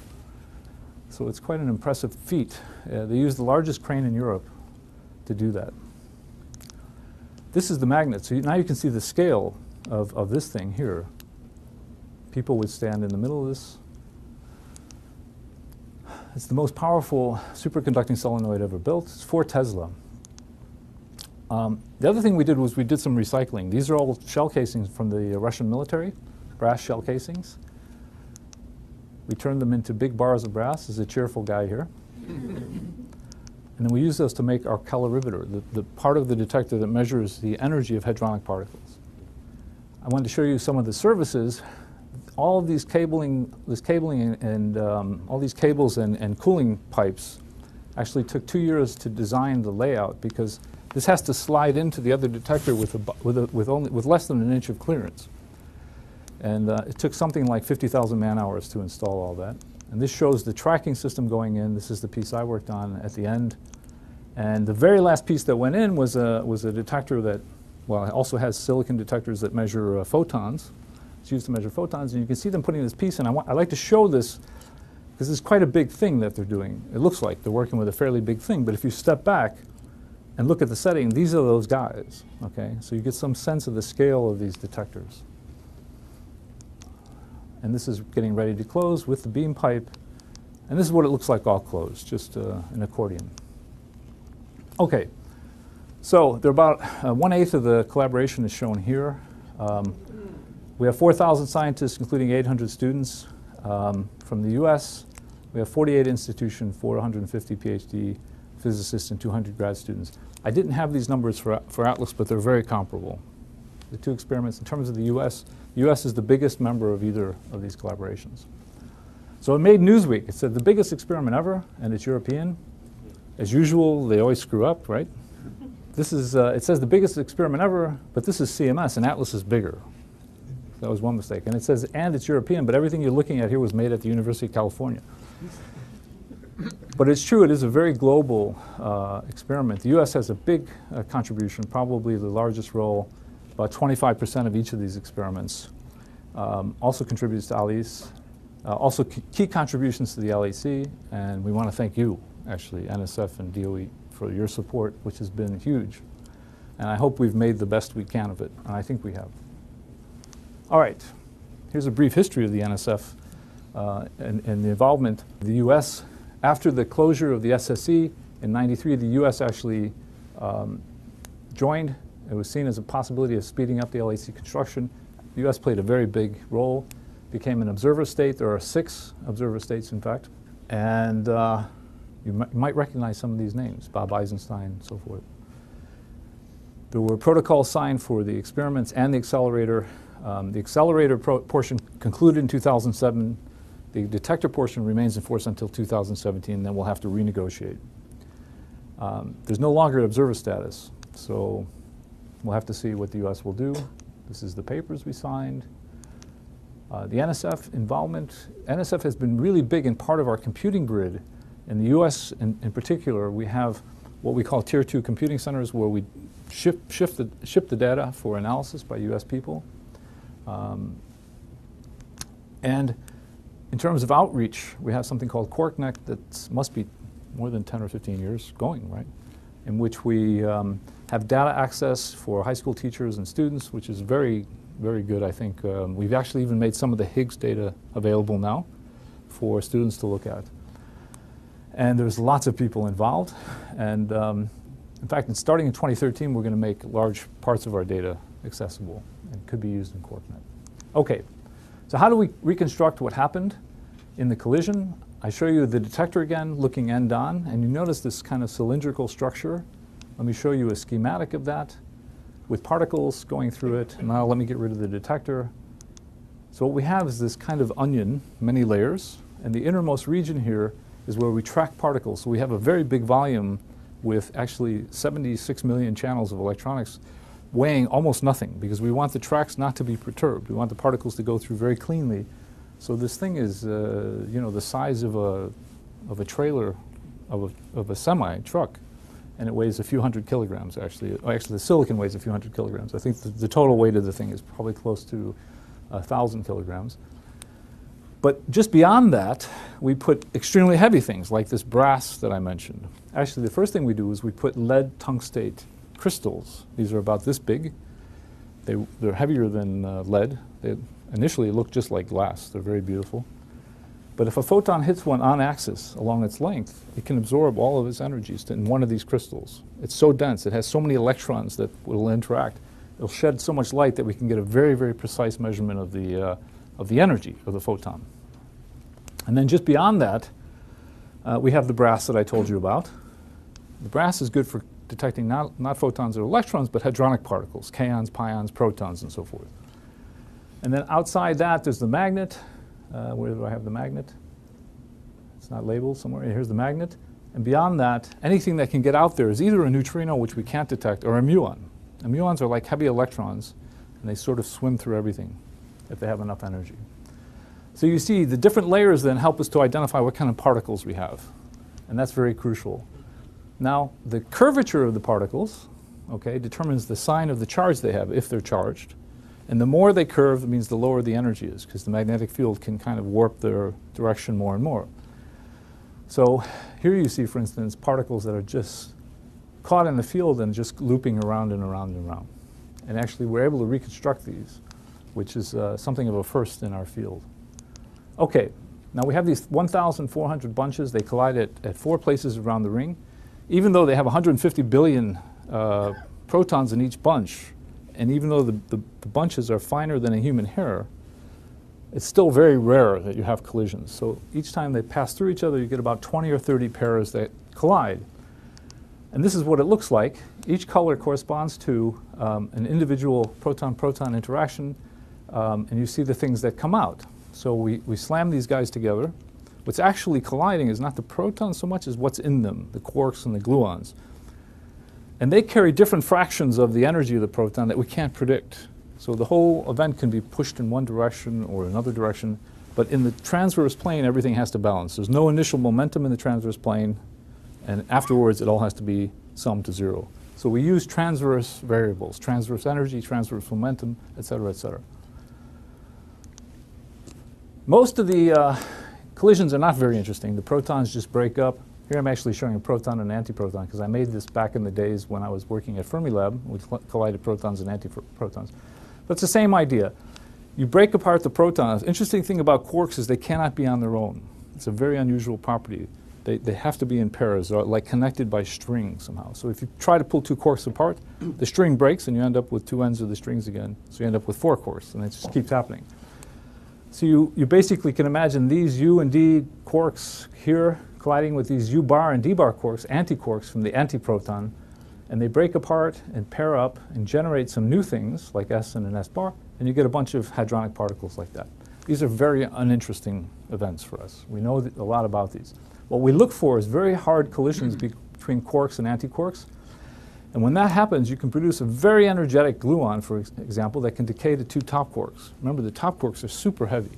Speaker 1: So it's quite an impressive feat. They used the largest crane in Europe to do that. This is the magnet. So now you can see the scale of this thing here. People would stand in the middle of this. It's the most powerful superconducting solenoid ever built. It's 4 Tesla. The other thing we did was we did some recycling. These are all shell casings from the Russian military, brass shell casings. We turned them into big bars of brass. There's a cheerful guy here. And then we use those to make our calorimeter, the part of the detector that measures the energy of hadronic particles. I wanted to show you some of the services. All of these cabling, and all these cables and cooling pipes actually took 2 years to design the layout, because this has to slide into the other detector with less than an inch of clearance. And it took something like 50,000 man-hours to install all that. And this shows the tracking system going in. This is the piece I worked on at the end. And the very last piece that went in was a detector that, well, it also has silicon detectors that measure photons. It's used to measure photons. And you can see them putting this piece in. I like to show this because it's quite a big thing that they're doing. It looks like they're working with a fairly big thing. But if you step back and look at the setting, these are those guys. Okay? So you get some sense of the scale of these detectors. And this is getting ready to close with the beam pipe. And this is what it looks like all closed, just an accordion. Okay, so they're about 1/8 of the collaboration is shown here. We have 4,000 scientists, including 800 students from the US. We have 48 institutions, 450 PhD physicists, and 200 grad students. I didn't have these numbers for Atlas, but they're very comparable. The 2 experiments, in terms of the US is the biggest member of either of these collaborations. So it made Newsweek. It said the biggest experiment ever, and it's European. As usual, they always screw up, right? This is, it says the biggest experiment ever, but this is CMS, and Atlas is bigger. That was one mistake. And it says, and it's European, but everything you're looking at here was made at the University of California. But it's true, it is a very global experiment. The US has a big contribution, probably the largest role. About 25% of each of these experiments also contributes to ALICE. Also key contributions to the LAC, and we want to thank you, actually, NSF and DOE, for your support, which has been huge. And I hope we've made the best we can of it, and I think we have. All right, here's a brief history of the NSF and the involvement of the US. After the closure of the SSE in '93, the US actually joined. It was seen as a possibility of speeding up the LAC construction. The US played a very big role, became an observer state. There are 6 observer states, in fact. And you might recognize some of these names, Bob Eisenstein and so forth. There were protocols signed for the experiments and the accelerator. The accelerator portion concluded in 2007. The detector portion remains in force until 2017, then we'll have to renegotiate. There's no longer observer status, so we'll have to see what the US will do. This is the papers we signed. The NSF involvement. NSF has been really big in part of our computing grid. In the US in particular, we have what we call Tier 2 computing centers, where we ship the data for analysis by US people. And in terms of outreach, we have something called QuarkNet that must be more than 10 or 15 years going, right? In which we have data access for high school teachers and students, which is very, very good, I think. We've actually even made some of the Higgs data available now for students to look at. And there's lots of people involved. And in fact, starting in 2013, we're going to make large parts of our data accessible and could be used in QuarkNet. Okay, so how do we reconstruct what happened in the collision? I show you the detector again, looking end-on, and you notice this kind of cylindrical structure. Let me show you a schematic of that with particles going through it. And now let me get rid of the detector. So what we have is this kind of onion, many layers, and the innermost region here is where we track particles. So we have a very big volume with actually 76 million channels of electronics weighing almost nothing, because we want the tracks not to be perturbed. We want the particles to go through very cleanly. So this thing is, you know, the size of a trailer, of a semi truck, and it weighs a few hundred kilograms, actually. Actually, the silicon weighs a few hundred kilograms. I think the total weight of the thing is probably close to 1,000 kilograms. But just beyond that, we put extremely heavy things, like this brass that I mentioned. Actually, the first thing we do is we put lead tungstate crystals. These are about this big. They're heavier than lead. They initially look just like glass. They're very beautiful. But if a photon hits one on axis along its length, it can absorb all of its energies in one of these crystals. It's so dense, it has so many electrons that will interact. It'll shed so much light that we can get a very, very precise measurement of the energy of the photon. And then just beyond that, we have the brass that I told you about. The brass is good for detecting not photons or electrons, but hadronic particles, kaons, pions, protons, and so forth. And then outside that, there's the magnet. Where do I have the magnet? It's not labeled somewhere. Here's the magnet. And beyond that, anything that can get out there is either a neutrino, which we can't detect, or a muon. And muons are like heavy electrons, and they sort of swim through everything if they have enough energy. So you see, the different layers then help us to identify what kind of particles we have. And that's very crucial. Now, the curvature of the particles, okay, determines the sign of the charge they have, if they're charged. And the more they curve, it means the lower the energy is, because the magnetic field can kind of warp their direction more and more. So here you see, for instance, particles that are just caught in the field and just looping around and around and around. And actually, we're able to reconstruct these, which is something of a first in our field. Okay, now we have these 1,400 bunches. They collide at 4 places around the ring. Even though they have 150 billion protons in each bunch, and even though the bunches are finer than a human hair, it's still very rare that you have collisions. So each time they pass through each other, you get about 20 or 30 pairs that collide. And this is what it looks like. Each color corresponds to an individual proton-proton interaction, and you see the things that come out. So we slam these guys together. What's actually colliding is not the protons so much as what's in them, the quarks and the gluons. And they carry different fractions of the energy of the proton that we can't predict. So the whole event can be pushed in one direction or another direction, but in the transverse plane, everything has to balance. There's no initial momentum in the transverse plane, and afterwards, it all has to be summed to 0. So we use transverse variables, transverse energy, transverse momentum, et cetera, et cetera. Most of the collisions are not very interesting. The protons just break up. Here I'm actually showing a proton and an antiproton, because I made this back in the days when I was working at Fermilab. We collided protons and antiprotons. But it's the same idea. You break apart the protons. Interesting thing about quarks is they cannot be on their own. It's a very unusual property. They have to be in pairs, or like connected by string somehow. So if you try to pull 2 quarks apart, the string breaks and you end up with 2 ends of the strings again. So you end up with 4 quarks, and it just keeps happening. So you basically can imagine these U and D quarks here colliding with these U bar and D bar quarks, antiquarks from the antiproton, and they break apart and pair up and generate some new things like S and an S bar, and you get a bunch of hadronic particles like that. These are very uninteresting events for us. We know a lot about these. What we look for is very hard collisions between quarks and antiquarks. And when that happens, you can produce a very energetic gluon, for example, that can decay to 2 top quarks. Remember, the top quarks are super heavy.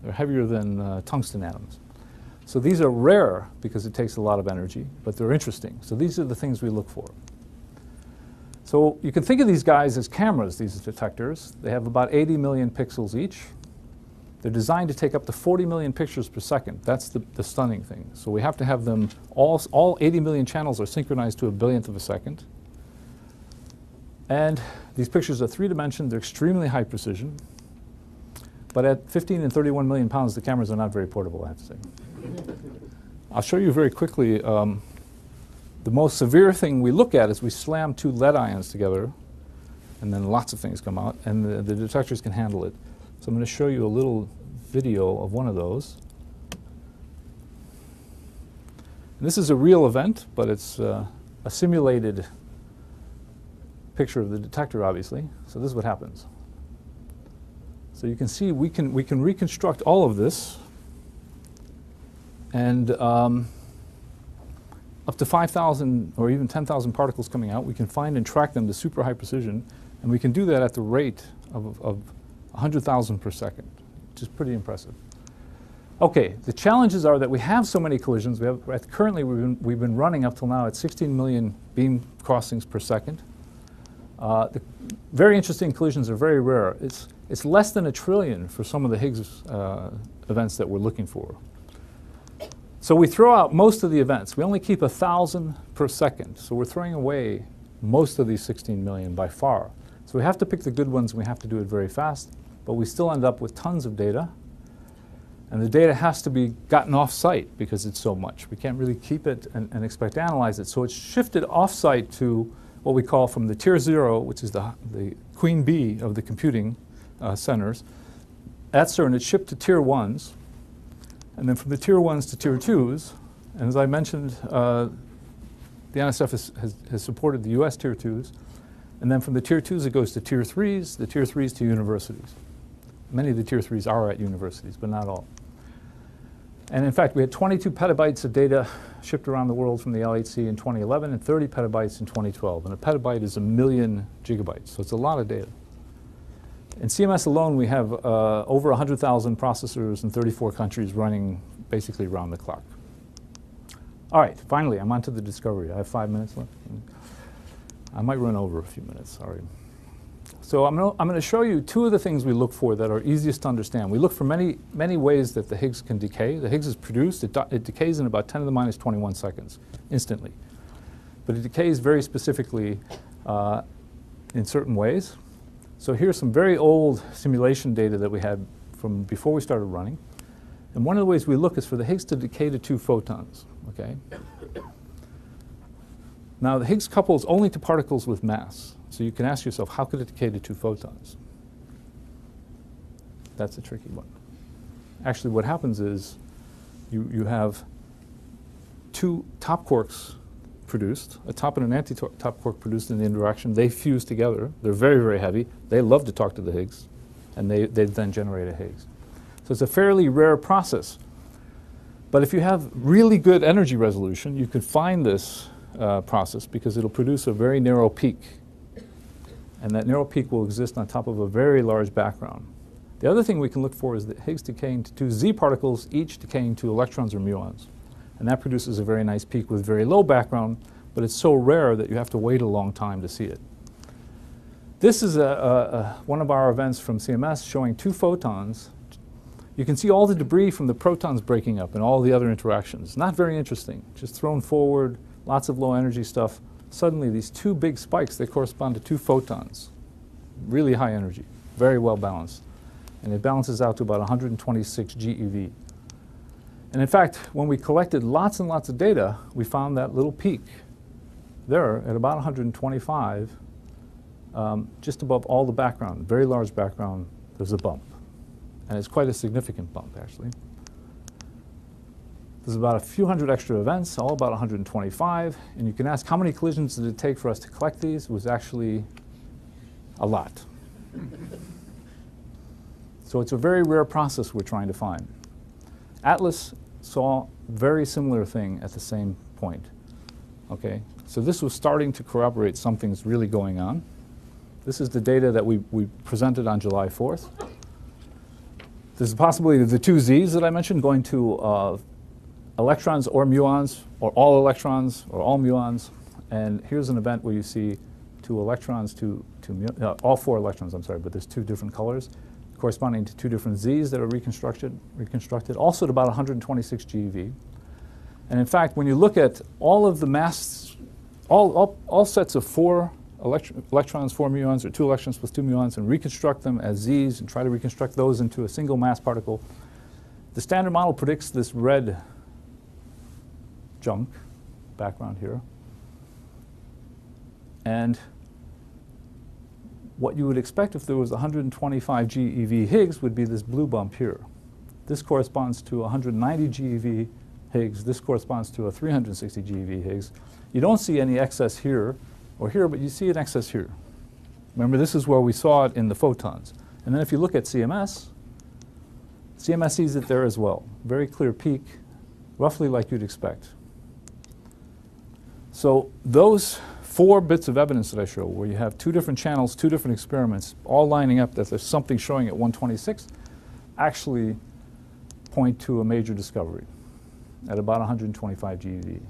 Speaker 1: They're heavier than tungsten atoms. So these are rare because it takes a lot of energy, but they're interesting. So these are the things we look for. So you can think of these guys as cameras, these detectors. They have about 80 million pixels each. They're designed to take up to 40 million pictures per second. That's the stunning thing. So we have to have them, all 80 million channels are synchronized to a billionth of a second. And these pictures are 3-dimensional. They're extremely high precision. But at 15 and 31 million pounds, the cameras are not very portable, I have to say. I'll show you very quickly. The most severe thing we look at is we slam 2 lead ions together, and then lots of things come out, and the detectors can handle it. So I'm going to show you a little video of one of those. And this is a real event, but it's a simulated picture of the detector, obviously. So this is what happens. So you can see we can reconstruct all of this, and up to 5,000 or even 10,000 particles coming out. We can find and track them to super high precision, and we can do that at the rate of 100,000 per second, which is pretty impressive. Okay, the challenges are that we have so many collisions. Currently, we've been running up till now at 16 million beam crossings per second. The very interesting collisions are very rare. It's less than 1 trillion for some of the Higgs events that we're looking for. So we throw out most of the events. We only keep 1,000 per second. So we're throwing away most of these 16 million by far. So we have to pick the good ones, and we have to do it very fast. But we still end up with tons of data. And the data has to be gotten off-site because it's so much. We can't really keep it and expect to analyze it. So it's shifted off-site to what we call from the tier 0, which is the queen bee of the computing centers. At CERN, it's shipped to tier 1s. And then from the tier 1s to tier 2s. And as I mentioned, the NSF has supported the US tier 2s. And then from the tier 2s, it goes to tier 3s, the tier 3s to universities. Many of the tier 3s are at universities, but not all. And in fact, we had 22 petabytes of data shipped around the world from the LHC in 2011 and 30 petabytes in 2012. And a petabyte is 1 million gigabytes, so it's a lot of data. In CMS alone, we have over 100,000 processors in 34 countries running basically around the clock. All right, finally, I'm on to the discovery. I have 5 minutes left. I might run over a few minutes, sorry. So I'm going to show you 2 of the things we look for that are easiest to understand. We look for many ways that the Higgs can decay. The Higgs is produced. It decays in about 10 to the minus 21 seconds, instantly. But it decays very specifically in certain ways. So here's some very old simulation data that we had from before we started running. And one of the ways we look is for the Higgs to decay to 2 photons. Okay? Now, the Higgs couples only to particles with mass. So you can ask yourself, how could it decay to 2 photons? That's a tricky one. Actually, what happens is you have 2 top quarks produced, a top and an anti-top quark produced in the interaction. They fuse together. They're very, very heavy. They love to talk to the Higgs, and they then generate a Higgs. So it's a fairly rare process. But if you have really good energy resolution, you could find this process because it'll produce a very narrow peak. And that narrow peak will exist on top of a very large background. The other thing we can look for is the Higgs decaying to 2 Z particles, each decaying to electrons or muons. And that produces a very nice peak with very low background, but it's so rare that you have to wait a long time to see it. This is one of our events from CMS showing 2 photons. You can see all the debris from the protons breaking up and all the other interactions. Not very interesting, just thrown forward, lots of low energy stuff. Suddenly these 2 big spikes, they correspond to 2 photons. Really high energy, very well balanced. And it balances out to about 126 GeV. And in fact, when we collected lots and lots of data, we found that little peak there at about 125, just above all the background, very large background, there's a bump. And it's quite a significant bump, actually. There's about a few hundred extra events, all about 125. And you can ask, how many collisions did it take for us to collect these? It was actually a lot. So it's a very rare process we're trying to find. Atlas saw a very similar thing at the same point. Okay? So this was starting to corroborate something's really going on. This is the data that we presented on July 4th. There's a possibility of the 2 Z's that I mentioned going to electrons or muons, or all electrons, or all muons. And here's an event where you see 2 electrons, all 4 electrons, I'm sorry, but there's 2 different colors corresponding to 2 different Z's that are reconstructed, also at about 126 GeV. And in fact, when you look at all of the mass, all sets of 4 electrons, 4 muons, or 2 electrons plus 2 muons, and reconstruct them as Z's and try to reconstruct those into a single mass particle, the standard model predicts this red junk background here. And what you would expect if there was 125 GeV Higgs would be this blue bump here. This corresponds to 190 GeV Higgs. This corresponds to a 360 GeV Higgs. You don't see any excess here or here, but you see an excess here. Remember, this is where we saw it in the photons. And then if you look at CMS, CMS sees it there as well. Very clear peak, roughly like you'd expect. So those 4 bits of evidence that I show, where you have 2 different channels, 2 different experiments, all lining up that there's something showing at 126, actually point to a major discovery at about 125 GeV.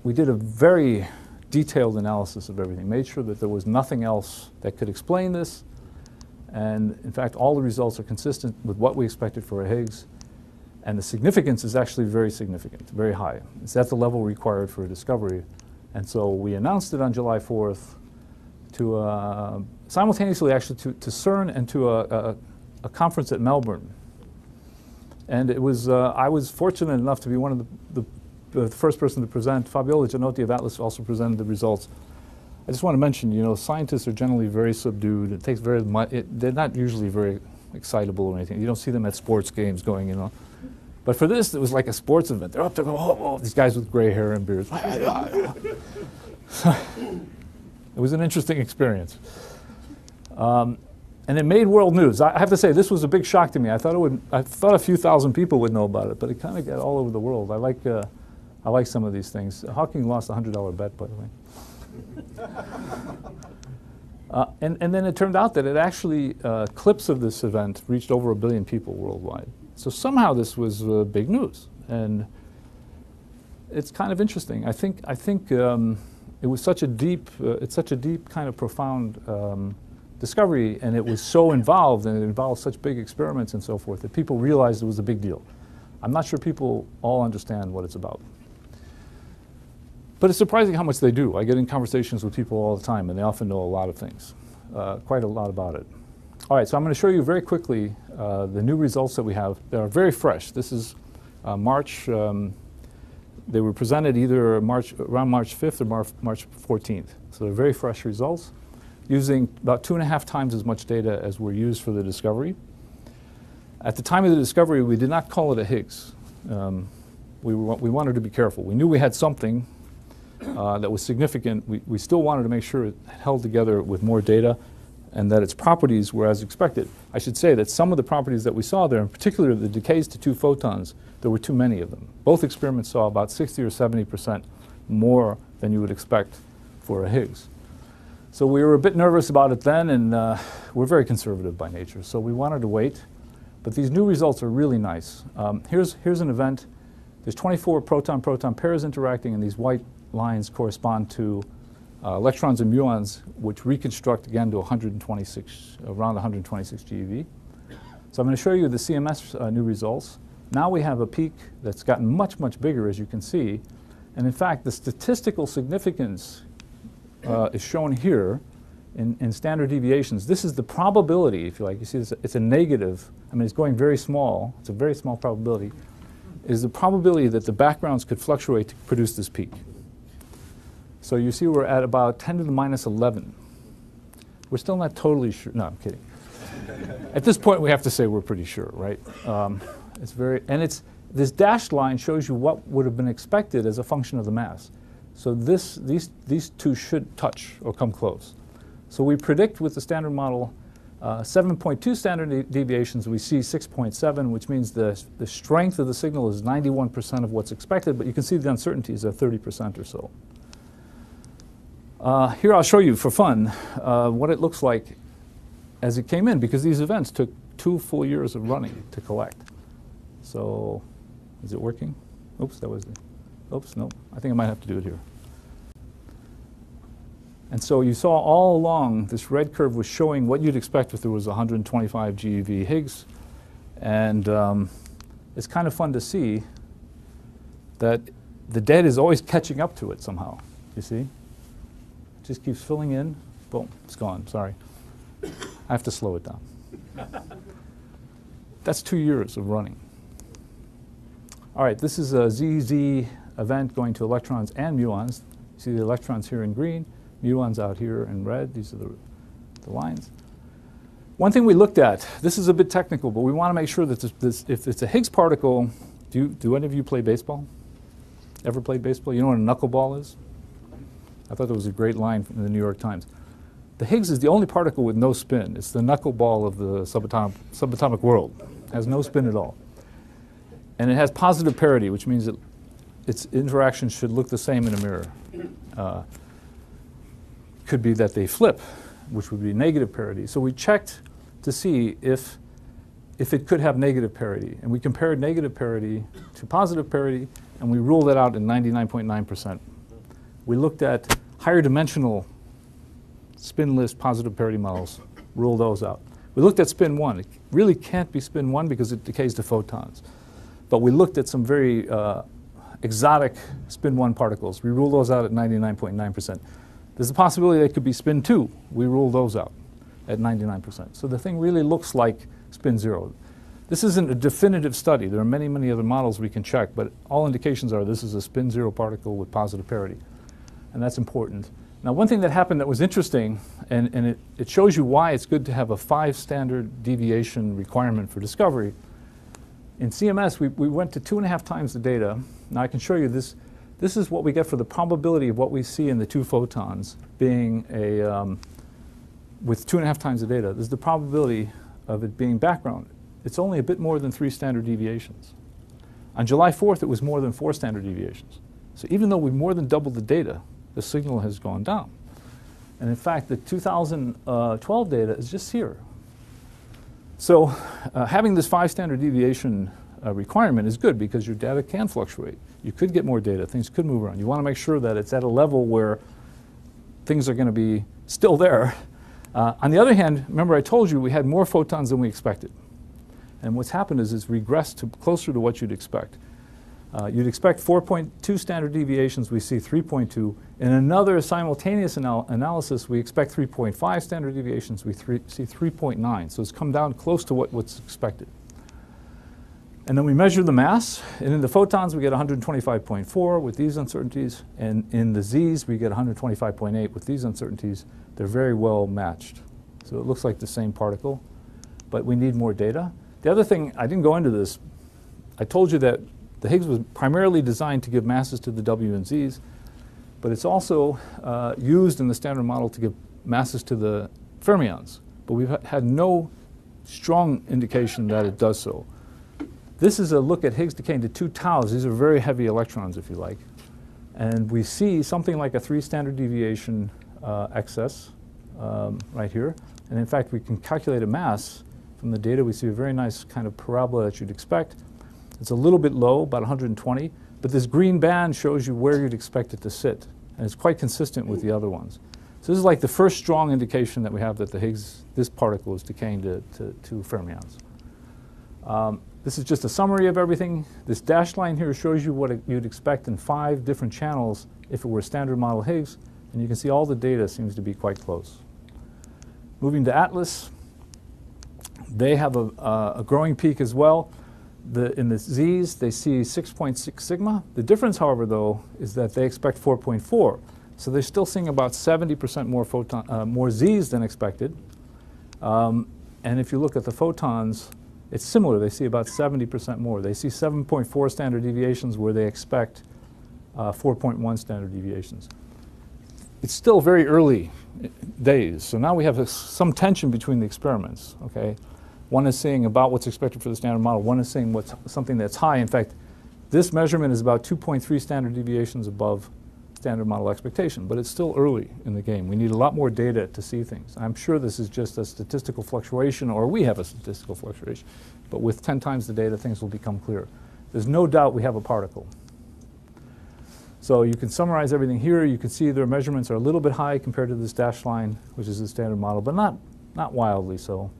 Speaker 1: We did a very detailed analysis of everything, made sure that there was nothing else that could explain this, and in fact all the results are consistent with what we expected for a Higgs, and the significance is actually very significant, very high. It's at the level required for a discovery, and so we announced it on July 4th to simultaneously actually to CERN and to a conference at Melbourne. And it was, I was fortunate enough to be one of the first person to present. Fabiola Gianotti of Atlas also presented the results. I just want to mention, you know, scientists are generally very subdued. It takes very much, they're not usually very excitable or anything. You don't see them at sports games going, you know. But for this, it was like a sports event. They're up there going, oh, these guys with gray hair and beards. It was an interesting experience. And it made world news. I have to say, this was a big shock to me. I thought a few thousand people would know about it, but it kind of got all over the world. I like some of these things. Hawking lost a $100 bet, by the way. And then it turned out that it actually, clips of this event reached over 1 billion people worldwide. So somehow this was big news. And it's kind of interesting. I think it was such a deep, it's such a deep kind of profound discovery, and it was so involved, and it involved such big experiments and so forth, that people realized it was a big deal. I'm not sure people all understand what it's about. But it's surprising how much they do. I get in conversations with people all the time, and they often know a lot of things, quite a lot about it. All right, so I'm going to show you very quickly the new results that we have. They are very fresh. This is March. They were presented either around March 5th or March 14th. So they're very fresh results, using about 2.5 times as much data as were used for the discovery. At the time of the discovery, we did not call it a Higgs. We wanted to be careful. We knew we had something that was significant. We still wanted to make sure it held together with more data and that its properties were as expected. I should say that some of the properties that we saw there, in particular the decays to 2 photons, there were too many of them. Both experiments saw about 60 or 70% more than you would expect for a Higgs. So we were a bit nervous about it then, and we're very conservative by nature, so we wanted to wait. But these new results are really nice. Here's an event. There's 24 proton-proton pairs interacting, and these white lines correspond to electrons and muons, which reconstruct again to around 126 GeV. So I'm going to show you the CMS new results. Now we have a peak that's gotten much, much bigger, as you can see. And in fact, the statistical significance is shown here in standard deviations. This is the probability, if you like. You see, it's a negative. I mean, it's going very small. It's a very small probability. Is the probability that the backgrounds could fluctuate to produce this peak. So you see we're at about 10 to the minus 11. We're still not totally sure. No, I'm kidding. At this point, we have to say we're pretty sure, right? It's very, and this dashed line shows you what would have been expected as a function of the mass. So these two should touch or come close. So we predict with the standard model 7.2 standard deviations. We see 6.7, which means the strength of the signal is 91% of what's expected, but you can see the uncertainties are 30% or so. Here I'll show you for fun what it looks like as it came in, because these events took 2 full years of running to collect. So is it working? Oops, that was the, oops, no, I think I might have to do it here. And so you saw all along this red curve was showing what you'd expect if there was 125 GeV Higgs. And it's kind of fun to see that the dead is always catching up to it somehow, you see? It just keeps filling in. Boom, it's gone, sorry. I have to slow it down. That's 2 years of running. All right, this is a ZZ event going to electrons and muons. You see the electrons here in green, muons out here in red. These are the lines. One thing we looked at, this is a bit technical, but we want to make sure that if it's a Higgs particle, do any of you play baseball? Ever played baseball? You know what a knuckleball is? I thought that was a great line from the New York Times. The Higgs is the only particle with no spin. It's the knuckleball of the subatomic world. It has no spin at all. And it has positive parity, which means that its interactions should look the same in a mirror. Could be that they flip, which would be negative parity. So we checked to see if if it could have negative parity. And we compared negative parity to positive parity, and we ruled it out in 99.9%. We looked at higher dimensional spinless positive parity models, ruled those out. We looked at spin 1. It really can't be spin 1 because it decays to photons. But we looked at some very exotic spin 1 particles. We ruled those out at 99.9%. There's a possibility they could be spin 2. We ruled those out at 99%. So the thing really looks like spin 0. This isn't a definitive study. There are many, many other models we can check, but all indications are this is a spin 0 particle with positive parity. And that's important. Now, one thing that happened that was interesting, and it shows you why it's good to have a 5 standard deviation requirement for discovery. In CMS, we went to 2.5 times the data. Now, I can show you this. This is what we get for the probability of what we see in the 2 photons being with 2.5 times the data. This is the probability of it being background. It's only a bit more than 3 standard deviations. On July 4th, it was more than 4 standard deviations. So even though we've more than doubled the data, the signal has gone down. And in fact, the 2012 data is just here. So having this 5 standard deviation requirement is good because your data can fluctuate. You could get more data. Things could move around. You want to make sure that it's at a level where things are going to be still there. On the other hand, remember I told you we had more photons than we expected. And what's happened is it's regressed to closer to what you'd expect. You'd expect 4.2 standard deviations. We see 3.2. In another simultaneous analysis, we expect 3.5 standard deviations. We see 3.9. So it's come down close to what's expected. And then we measure the mass. And in the photons, we get 125.4 with these uncertainties. And in the Z's, we get 125.8 with these uncertainties. They're very well matched. So it looks like the same particle. But we need more data. The other thing, I didn't go into this. I told you that the Higgs was primarily designed to give masses to the W and Z's, but it's also used in the standard model to give masses to the fermions. But we've had no strong indication that it does so. This is a look at Higgs decaying to 2 taus. These are very heavy electrons, if you like. And we see something like a 3 standard deviation excess right here. And in fact, we can calculate a mass from the data. We see a very nice kind of parabola that you'd expect. It's a little bit low, about 120, but this green band shows you where you'd expect it to sit, and it's quite consistent with the other ones. So this is like the first strong indication that we have that the Higgs, this particle is decaying to fermions. This is just a summary of everything. This dashed line here shows you what you'd expect in 5 different channels if it were standard model Higgs, and you can see all the data seems to be quite close. Moving to Atlas, they have a growing peak as well. In the Z's, they see 6.6 sigma. The difference, however, though, is that they expect 4.4. So they're still seeing about 70% more Z's than expected. And if you look at the photons, it's similar. They see about 70% more. They see 7.4 standard deviations where they expect 4.1 standard deviations. It's still very early days. So now we have some tension between the experiments, okay? One is saying about what's expected for the standard model. One is saying what's something that's high. In fact, this measurement is about 2.3 standard deviations above standard model expectation, but it's still early in the game. We need a lot more data to see things. I'm sure this is just a statistical fluctuation, or we have a statistical fluctuation, but with 10 times the data, things will become clear. There's no doubt we have a particle. So you can summarize everything here. You can see their measurements are a little bit high compared to this dashed line, which is the standard model, but not wildly so.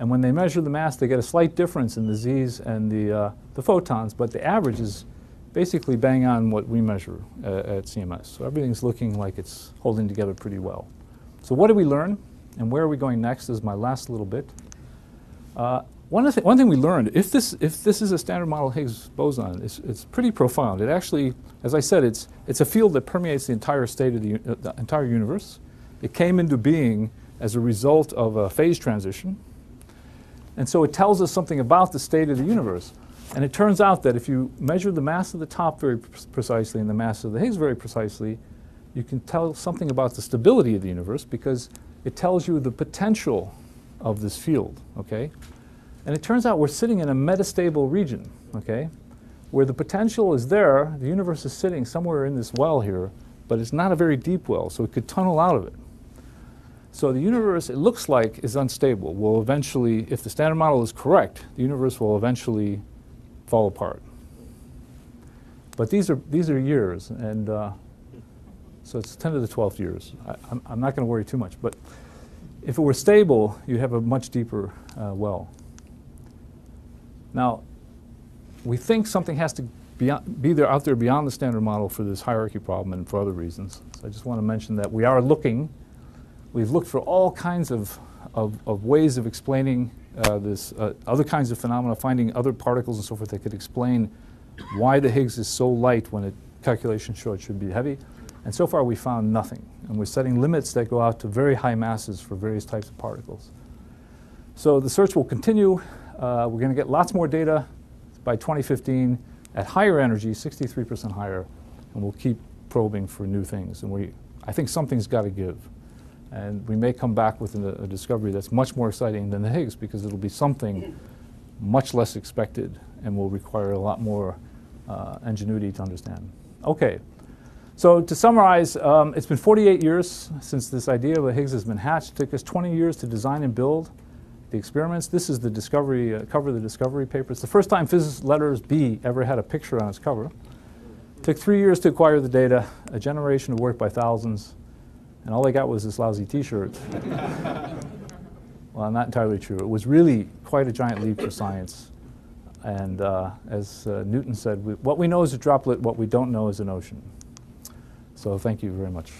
Speaker 1: And when they measure the mass, they get a slight difference in the Z's and the photons, but the average is basically bang on what we measure at CMS. So everything's looking like it's holding together pretty well. So what did we learn, and where are we going next is my last little bit. One thing we learned, if this is a standard model Higgs boson, it's pretty profound. It actually, as I said, it's a field that permeates the entire state of the entire universe. It came into being as a result of a phase transition. And so it tells us something about the state of the universe. And it turns out that if you measure the mass of the top very precisely and the mass of the Higgs very precisely, you can tell something about the stability of the universe because it tells you the potential of this field, okay? And it turns out we're sitting in a metastable region, okay? Where the potential is there, the universe is sitting somewhere in this well here, but it's not a very deep well, so it could tunnel out of it. So the universe, it looks like, is unstable. Will eventually, if the Standard Model is correct, the universe will eventually fall apart. But these are years, and so it's 10 to the 12th years. I'm not going to worry too much, but if it were stable, you have a much deeper well. Now, we think something has to be there out there beyond the Standard Model for this hierarchy problem and for other reasons. So I just want to mention that we are looking. We've looked for all kinds of ways of explaining this, other kinds of phenomena, finding other particles and so forth that could explain why the Higgs is so light when calculations show it should be heavy. And so far we found nothing. And we're setting limits that go out to very high masses for various types of particles. So the search will continue. We're going to get lots more data by 2015 at higher energy, 63% higher, and we'll keep probing for new things. And I think something's got to give. And we may come back with a discovery that's much more exciting than the Higgs, because it'll be something much less expected and will require a lot more ingenuity to understand. Okay, so to summarize, it's been 48 years since this idea of a Higgs has been hatched. It took us 20 years to design and build the experiments. This is the discovery, cover of the discovery paper. It's the first time Physics Letters B ever had a picture on its cover. It took 3 years to acquire the data, a generation of work by thousands, and all they got was this lousy T-shirt. Well, not entirely true. It was really quite a giant leap for science. And as Newton said, what we know is a droplet, what we don't know is an ocean. So thank you very much.